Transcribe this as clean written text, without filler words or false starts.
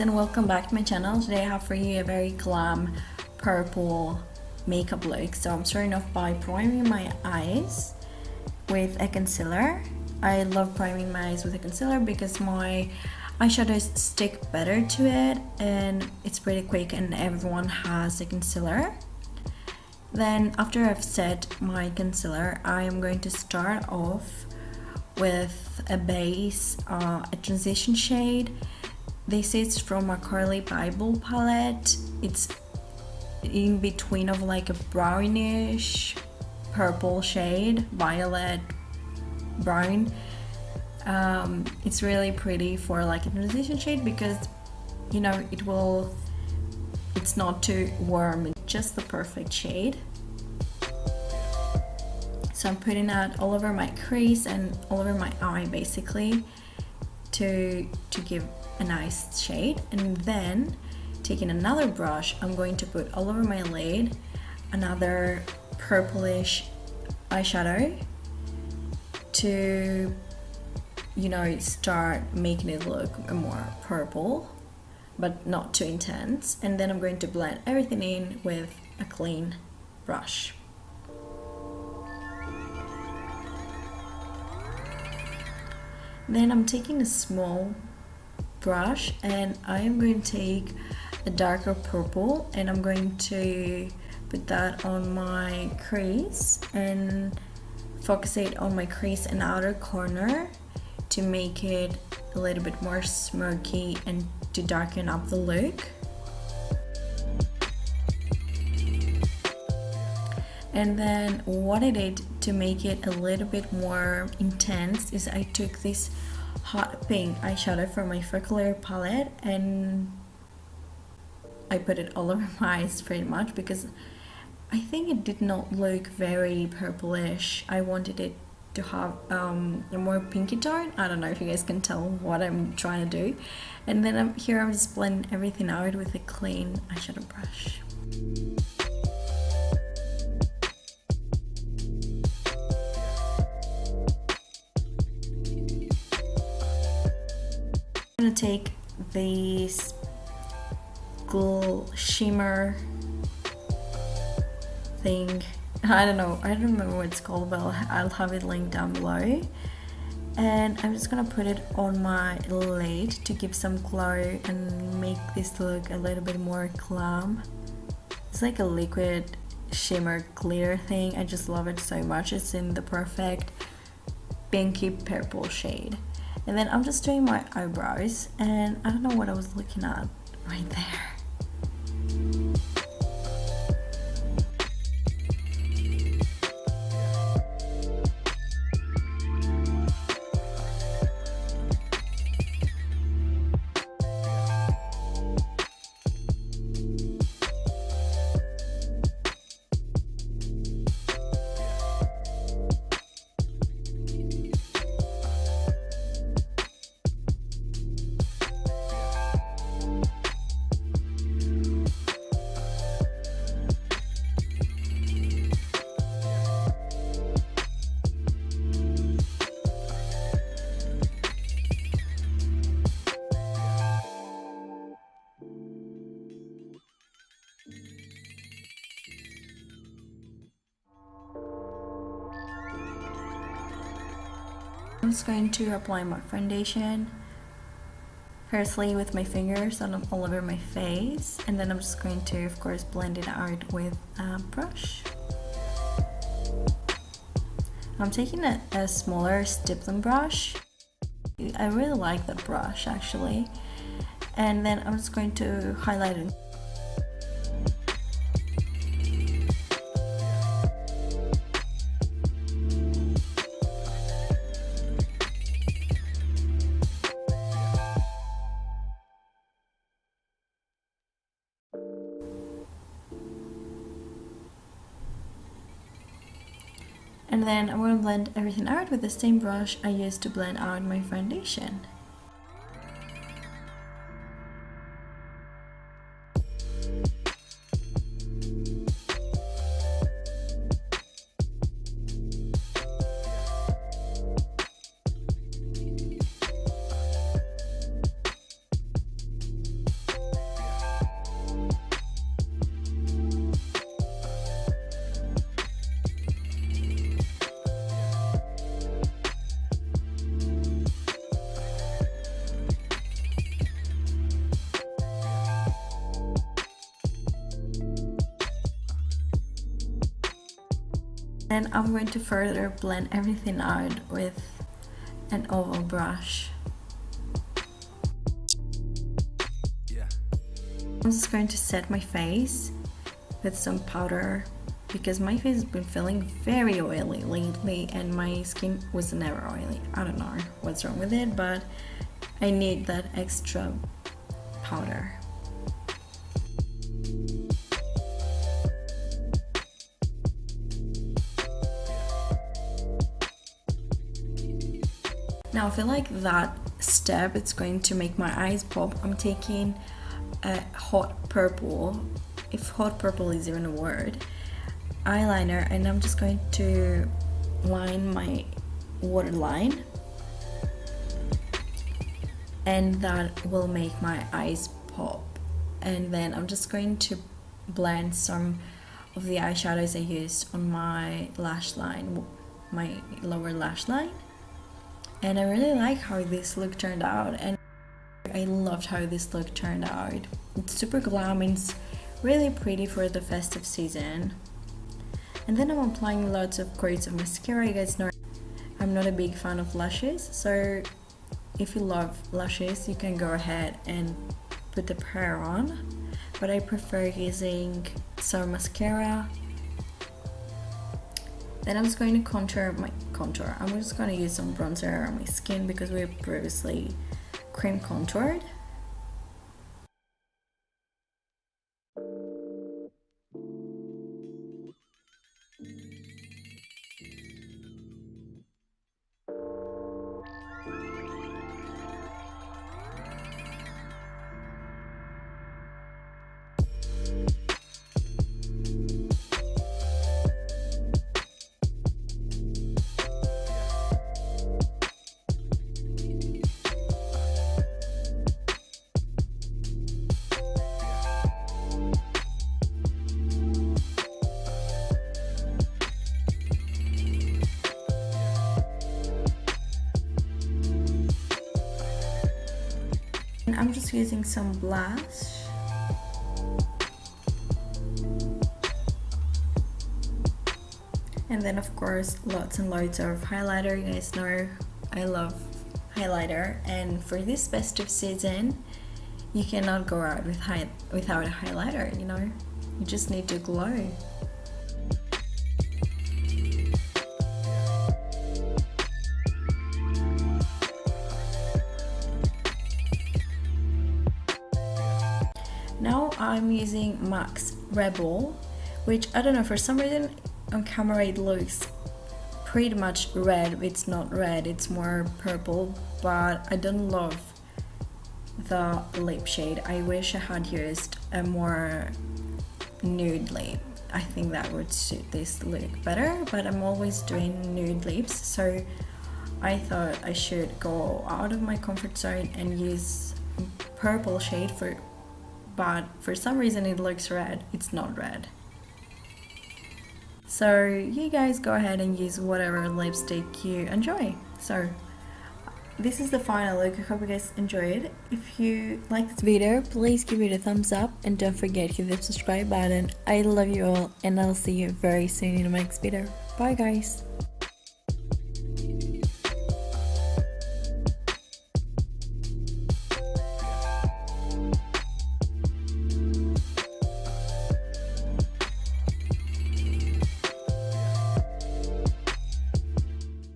and welcome back to my channel. Today I have for you a very glam purple makeup look. So I'm starting off by priming my eyes with a concealer. I love priming my eyes with a concealer because my eyeshadows stick better to it and it's pretty quick and everyone has a concealer. Then after I've set my concealer, I am going to start off with a base, a transition shade. This is from a Carly Bible palette. It's in between of like a brownish purple shade, violet brown. It's really pretty for like a transition shade because you know it's not too warm, it's just the perfect shade. So I'm putting that all over my crease and all over my eye basically to give a nice shade. And then taking another brush, I'm going to put all over my lid another purplish eyeshadow to start making it look more purple but not too intense. And then I'm going to blend everything in with a clean brush. Then I'm taking a small brush and I am going to take a darker purple and I'm going to put that on my crease and focus it on my crease and outer corner to make it a little bit more smoky and to darken up the look. And then what I did to make it a little bit more intense is I took this hot pink eyeshadow from my Freckler palette and I put it all over my eyes pretty much because I think it did not look very purplish. I wanted it to have a more pinky tone. I don't know if you guys can tell what I'm trying to do. And then I'm just blending everything out with a clean eyeshadow brush. I'm gonna take this shimmer thing. I don't remember what it's called, but I'll have it linked down below. And I'm just gonna put it on my lid to give some glow and make this look a little bit more glam. It's like a liquid shimmer glitter thing. I just love it so much. It's in the perfect pinky purple shade. And then I'm just doing my eyebrows and I don't know what I was looking at right there. I'm just going to apply my foundation firstly with my fingers and all over my face, and then I'm just going to of course blend it out with a brush. I'm taking a smaller stippling brush. I really like that brush actually, and then I'm just going to highlight it. And then I'm going to blend everything out with the same brush I used to blend out my foundation. And I'm going to further blend everything out with an oval brush. I'm just going to set my face with some powder because my face has been feeling very oily lately and my skin was never oily. I don't know what's wrong with it, but I need that extra powder. Now I feel like that step it's going to make my eyes pop. I'm taking a hot purple, if hot purple is even a word, eyeliner, and I'm just going to line my waterline, and that will make my eyes pop. And then I'm just going to blend some of the eyeshadows I used on my lash line, my lower lash line. And I really like how this look turned out, and I loved how this look turned out. It's super glam, it's really pretty for the festive season. And then I'm applying lots of coats of mascara. You guys know I'm not a big fan of lashes, so if you love lashes you can go ahead and put a pair on, but I prefer using some mascara. Then I'm just going to contour my contour. I'm just going to use some bronzer on my skin because we previously cream contoured. And I'm just using some blush. And then of course lots and loads of highlighter. You guys know I love highlighter, and for this festive season you cannot go out without a highlighter, you know, you just need to glow. Now I'm using MAC's Rebel, which I don't know, for some reason on camera it looks pretty much red. It's not red, it's more purple, but I don't love the lip shade. I wish I had used a more nude lip. I think that would suit this look better, but I'm always doing nude lips, so I thought I should go out of my comfort zone and use purple shade but for some reason it looks red. It's not red. So you guys go ahead and use whatever lipstick you enjoy. So this is the final look. I hope you guys enjoyed. If you like this video, please give it a thumbs up and don't forget to hit the subscribe button. I love you all and I'll see you very soon in the next video. Bye guys.